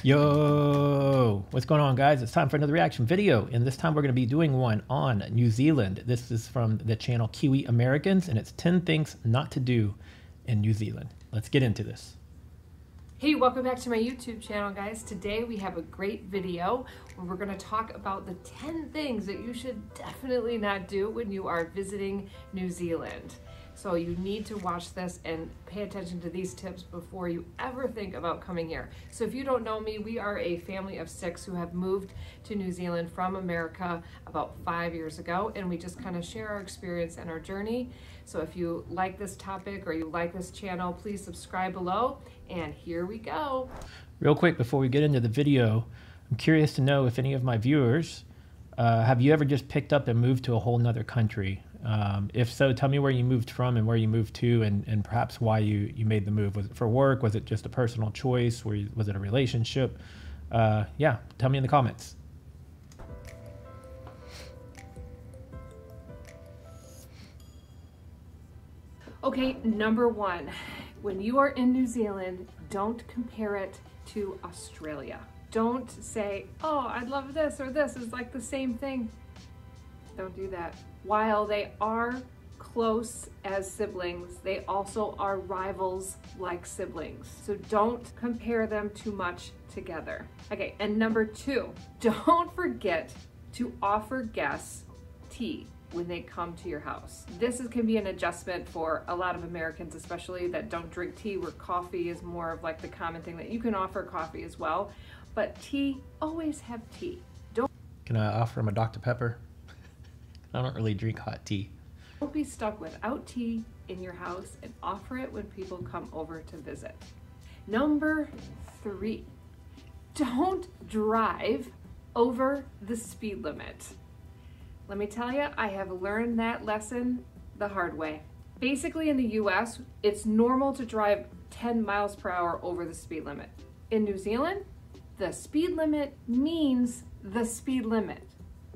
Yo, what's going on, guys? It's time for another reaction video, and this time we're going to be doing one on New Zealand. This is from the channel Kiwi Americans, and it's 10 things not to do in New Zealand. Let's get into this. Hey, welcome back to my YouTube channel, guys. Today we have a great video where we're going to talk about the 10 things that you should definitely not do when you are visiting New Zealand. So you need to watch this and pay attention to these tips before you ever think about coming here. So if you don't know me, we are a family of 6 who have moved to New Zealand from America about 5 years ago, and we just kind of share our experience and our journey. So if you like this topic or you like this channel, please subscribe below, and here we go. Real quick, before we get into the video, I'm curious to know if any of my viewers, have you ever just picked up and moved to a whole nother country? If so, tell me where you moved from and where you moved to, and perhaps why you made the move. Was it for work? Was it just a personal choice? Was it a relationship? Yeah, tell me in the comments. Okay, number 1, when you are in New Zealand, don't compare it to Australia. Don't say, oh, I love this or this is like the same thing. Don't do that. While they are close as siblings, they also are rivals like siblings. So don't compare them too much together. Okay, and number 2, don't forget to offer guests tea when they come to your house. This can be an adjustment for a lot of Americans, especially that don't drink tea, where coffee is more of like the common thing that you can offer coffee as well. But tea, always have tea. Can I offer them a Dr. Pepper? I don't really drink hot tea. Don't be stuck without tea in your house, and offer it when people come over to visit. Number 3, don't drive over the speed limit. Let me tell you, I have learned that lesson the hard way. Basically in the US, it's normal to drive 10 miles per hour over the speed limit. In New Zealand, the speed limit means the speed limit.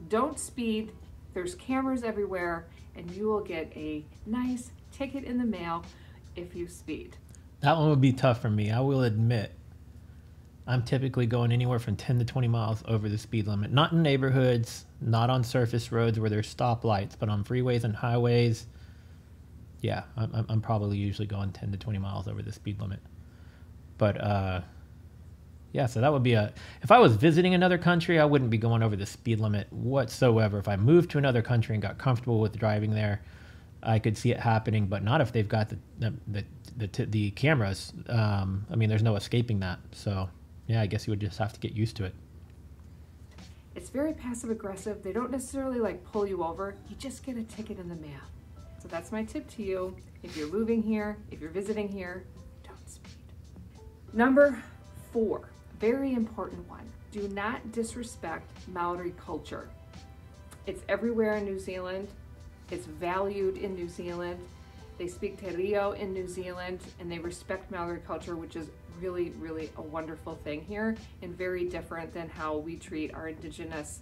Don't speed. There's cameras everywhere, and you will get a nice ticket in the mail if you speed. That one would be tough for me. I will admit, I'm typically going anywhere from 10 to 20 miles over the speed limit. Not in neighborhoods, not on surface roads where there's stoplights, but on freeways and highways. Yeah, I'm probably usually going 10 to 20 miles over the speed limit. But yeah, so that would be if I was visiting another country, I wouldn't be going over the speed limit whatsoever. If I moved to another country and got comfortable with driving there, I could see it happening, but not if they've got the cameras. I mean, there's no escaping that. So yeah, I guess you would just have to get used to it. It's very passive aggressive. They don't necessarily like pull you over. You just get a ticket in the mail. So that's my tip to you. If you're moving here, if you're visiting here, don't speed. Number 4. Very important one. Do not disrespect Maori culture. It's everywhere in New Zealand. It's valued in New Zealand. They speak Te Reo in New Zealand, and they respect Maori culture, which is really, really a wonderful thing here, and very different than how we treat our indigenous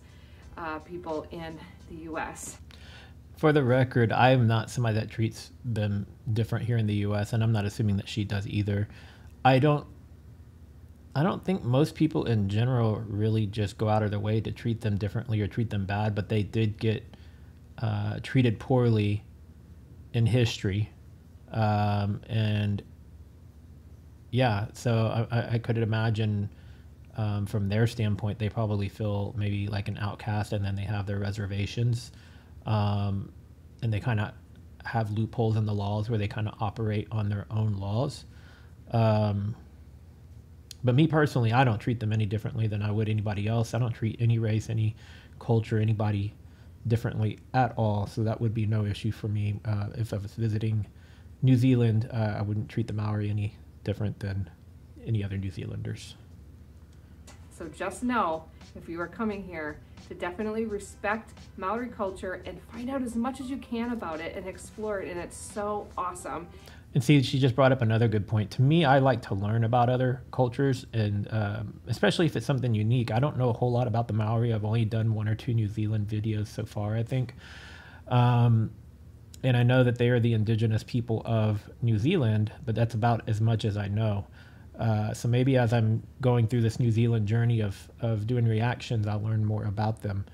people in the US. For the record, I am not somebody that treats them different here in the US, and I'm not assuming that she does either. I don't think most people in general really just go out of their way to treat them differently or treat them bad, but they did get treated poorly in history. And yeah, so I could imagine from their standpoint, they probably feel maybe like an outcast, and then they have their reservations. And they kind of have loopholes in the laws where they kind of operate on their own laws. But me personally, I don't treat them any differently than I would anybody else. I don't treat any race, any culture, anybody differently at all. So that would be no issue for me. If I was visiting New Zealand, I wouldn't treat the Maori any different than any other New Zealanders. So just know, if you are coming here, to definitely respect Maori culture and find out as much as you can about it and explore it, and it's so awesome. And see, she just brought up another good point. To me, I like to learn about other cultures, and especially if it's something unique. I don't know a whole lot about the Maori. I've only done 1 or 2 New Zealand videos so far, I think. And I know that they are the indigenous people of New Zealand, but that's about as much as I know. So maybe as I'm going through this New Zealand journey of doing reactions, I'll learn more about them.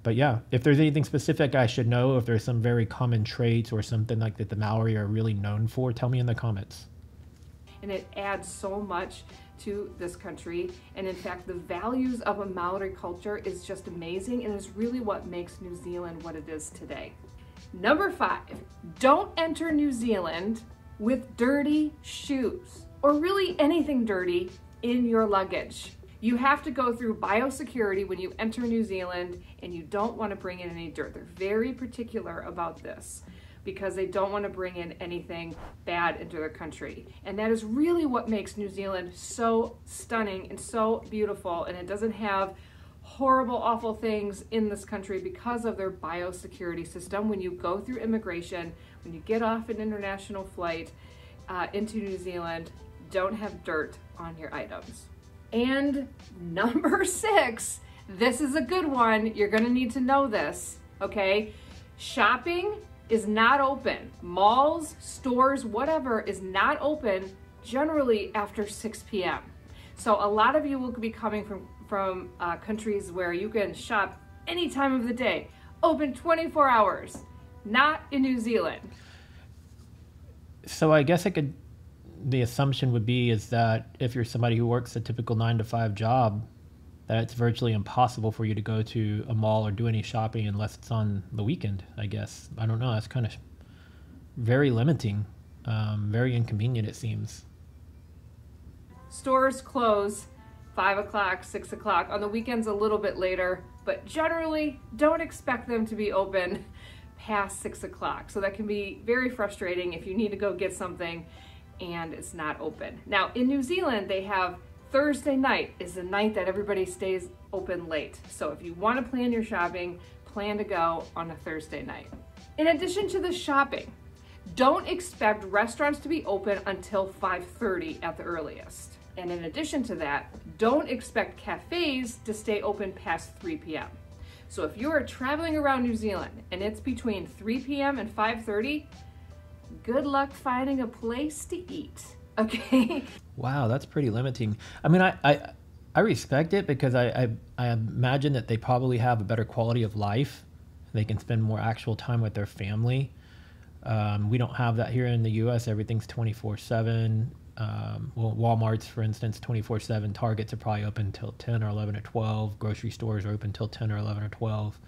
But yeah, if there's anything specific I should know, if there's some very common traits or something like that the Maori are really known for, tell me in the comments. And it adds so much to this country. And in fact, the values of a Maori culture is just amazing and is really what makes New Zealand what it is today. Number 5, don't enter New Zealand with dirty shoes or really anything dirty in your luggage. You have to go through biosecurity when you enter New Zealand, and you don't want to bring in any dirt. They're very particular about this because they don't want to bring in anything bad into their country. And that is really what makes New Zealand so stunning and so beautiful. And it doesn't have horrible, awful things in this country because of their biosecurity system. When you go through immigration, when you get off an international flight into New Zealand, don't have dirt on your items. And number 6, this is a good one. You're gonna need to know this, okay? Shopping is not open. Malls, stores, whatever is not open generally after 6 p.m. So a lot of you will be coming from countries where you can shop any time of the day, open 24 hours, not in New Zealand. So I guess the assumption would be is that if you're somebody who works a typical 9-to-5 job, that it's virtually impossible for you to go to a mall or do any shopping unless it's on the weekend, I guess. I don't know. That's kind of very limiting, very inconvenient, it seems. Stores close 5 o'clock, 6 o'clock. On the weekends, a little bit later, but generally don't expect them to be open past 6 o'clock. So that can be very frustrating if you need to go get something and it's not open. Now in New Zealand, they have Thursday night is the night that everybody stays open late. So if you want to plan your shopping, plan to go on a Thursday night. In addition to the shopping, don't expect restaurants to be open until 5:30 at the earliest. And in addition to that, don't expect cafes to stay open past 3 p.m. So if you are traveling around New Zealand and it's between 3 p.m. and 5:30, good luck finding a place to eat, okay? Wow, that's pretty limiting. I mean, I respect it because I imagine that they probably have a better quality of life. They can spend more actual time with their family. We don't have that here in the U.S. Everything's 24/7. Well, Walmart's, for instance, 24/7. Targets are probably open till 10 or 11 or 12. Grocery stores are open till 10 or 11 or 12.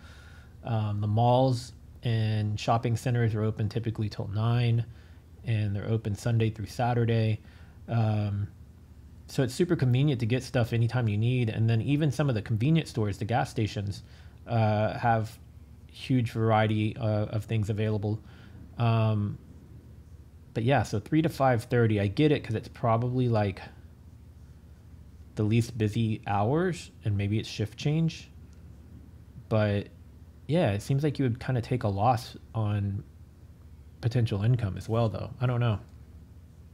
The malls and shopping centers are open typically till 9, and they're open Sunday through Saturday. So it's super convenient to get stuff anytime you need. And then even some of the convenience stores, the gas stations, have huge variety of things available. But yeah, so 3 to 5:30, I get it because it's probably like the least busy hours and maybe it's shift change. But yeah, it seems like you would kind of take a loss on potential income as well, though. I don't know.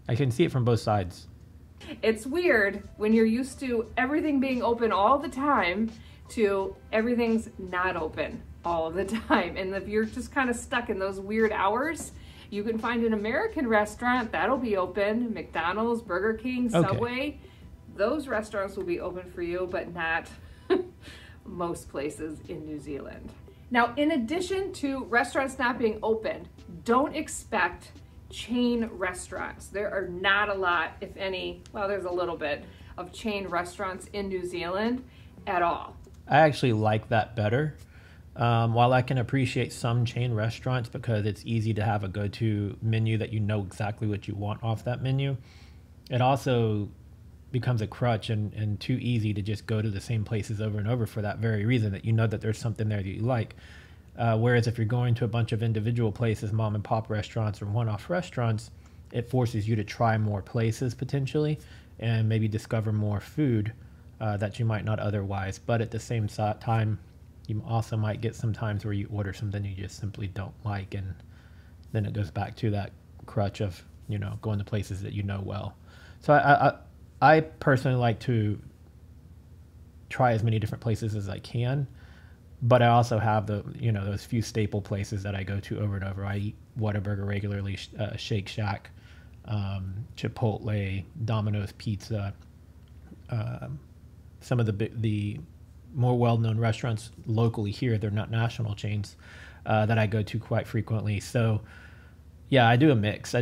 I can see it from both sides. It's weird when you're used to everything being open all the time to everything's not open all of the time. And if you're just kind of stuck in those weird hours, you can find an American restaurant that'll be open. McDonald's, Burger King, Subway. Those restaurants will be open for you, but not most places in New Zealand. Now, in addition to restaurants not being open, don't expect chain restaurants. There are not a lot, if any, well, there's a little bit of chain restaurants in New Zealand at all. I actually like that better. While I can appreciate some chain restaurants because it's easy to have a go-to menu that you know exactly what you want off that menu, it also becomes a crutch and too easy to just go to the same places over and over for that very reason, that you know that there's something there that you like. Whereas if you're going to a bunch of individual places, mom and pop restaurants or one-off restaurants, it forces you to try more places potentially and maybe discover more food that you might not otherwise. But at the same time, you also might get some times where you order something you just simply don't like, and then it goes back to that crutch of, you know, going to places that you know well. So I personally like to try as many different places as I can, but I also have those few staple places that I go to over and over. I eat Whataburger regularly, Shake Shack, Chipotle, Domino's Pizza, some of the more well-known restaurants locally here. They're not national chains that I go to quite frequently. So yeah, I do a mix.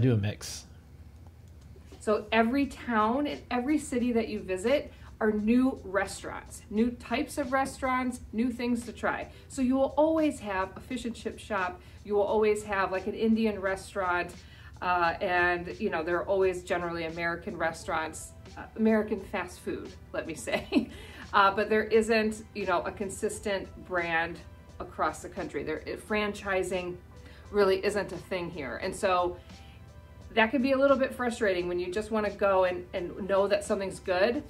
So every town and every city that you visit are new restaurants, new types of restaurants, new things to try. So you will always have a fish and chip shop. You will always have like an Indian restaurant. And you know, there are always generally American restaurants, American fast food, let me say. But there isn't, you know, a consistent brand across the country. Franchising really isn't a thing here. And so that can be a little bit frustrating when you just want to go and know that something's good.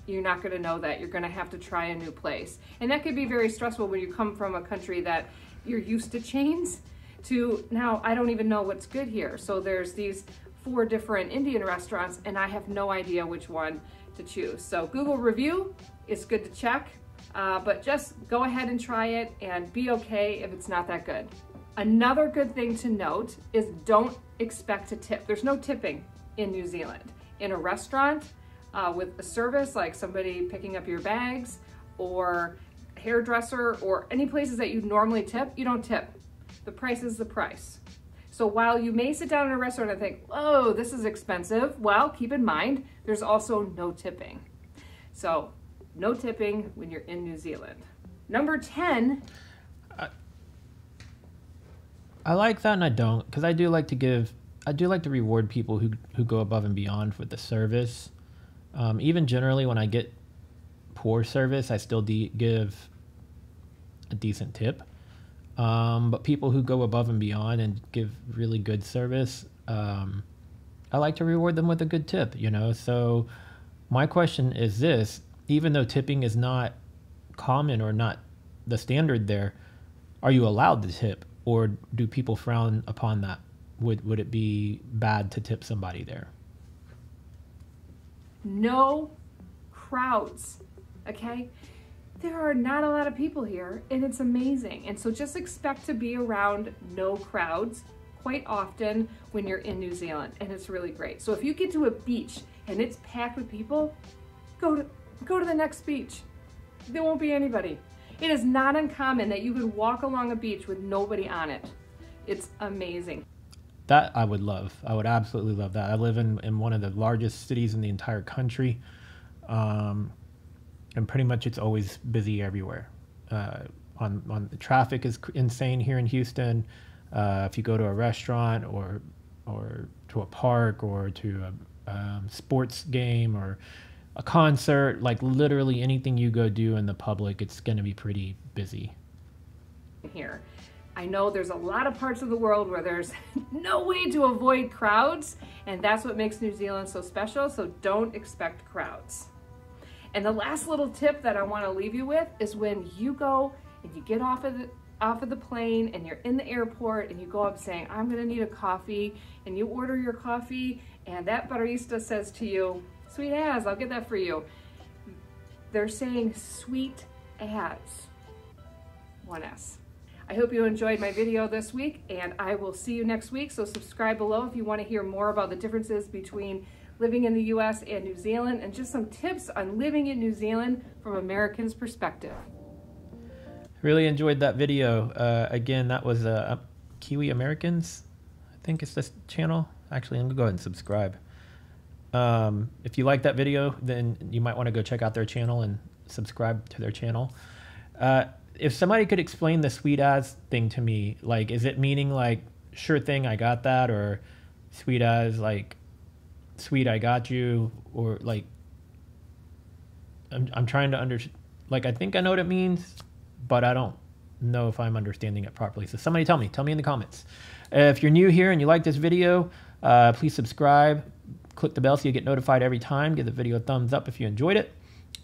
You're not going to know that. You're going to have to try a new place. And that could be very stressful when you come from a country that you're used to chains to now I don't even know what's good here. So there's these 4 different Indian restaurants and I have no idea which one to choose. So Google review is good to check, but just go ahead and try it and be okay if it's not that good. Another good thing to note is don't expect to tip. There's no tipping in New Zealand. In a restaurant with a service like somebody picking up your bags or hairdresser or any places that you normally tip, you don't tip. The price is the price. So while you may sit down in a restaurant and think, oh, this is expensive, well, keep in mind, there's also no tipping. So no tipping when you're in New Zealand. Number 10. I like that and I don't, because I do like to reward people who go above and beyond for the service. Even generally when I get poor service, I still give a decent tip. But people who go above and beyond and give really good service, I like to reward them with a good tip, you know? So my question is this: even though tipping is not common or not the standard there, are you allowed to tip, or do people frown upon that? Would it be bad to tip somebody there? No crowds, okay? There are not a lot of people here and it's amazing. And so just expect to be around no crowds quite often when you're in New Zealand, and it's really great. So if you get to a beach and it's packed with people, go to the next beach. There won't be anybody. It is not uncommon that you could walk along a beach with nobody on it. It's amazing. That I would love. I would absolutely love that. I live in one of the largest cities in the entire country. And pretty much it's always busy everywhere. On the traffic is insane here in Houston. If you go to a restaurant or to a park or to a sports game or a concert, like literally anything you go do in the public, it's going to be pretty busy. Here, I know there's a lot of parts of the world where there's no way to avoid crowds, and that's what makes New Zealand so special. So don't expect crowds. And the last little tip that I want to leave you with is when you go and you get off of the plane and you're in the airport and you go up saying, I'm going to need a coffee, and you order your coffee and that barista says to you, sweet as, I'll get that for you. They're saying sweet as, 1S. I hope you enjoyed my video this week, and I will see you next week. So subscribe below if you want to hear more about the differences between living in the US and New Zealand, and just some tips on living in New Zealand from Americans' perspective. Really enjoyed that video. Again, that was Kiwi Americans, I think it's this channel. Actually, I'm gonna go ahead and subscribe. If you like that video, then you might want to go check out their channel and subscribe to their channel. If somebody could explain the sweet as thing to me, like, is it meaning like, sure thing, I got that, or sweet as like, sweet, I got you, or like, I'm trying to like, I think I know what it means, but I don't know if I'm understanding it properly. So somebody tell me in the comments. If you're new here and you like this video, please subscribe, click the bell so you get notified every time. Give the video a thumbs up if you enjoyed it.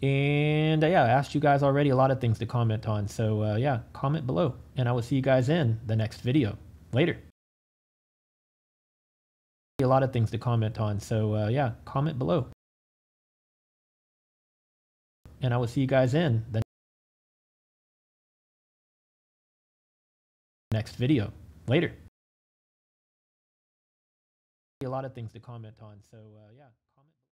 And yeah, I asked you guys already a lot of things to comment on. So yeah, comment below, and I will see you guys in the next video. Later. A lot of things to comment on. So yeah, comment below. And I will see you guys in the next video. Later. A lot of things to comment on. So yeah.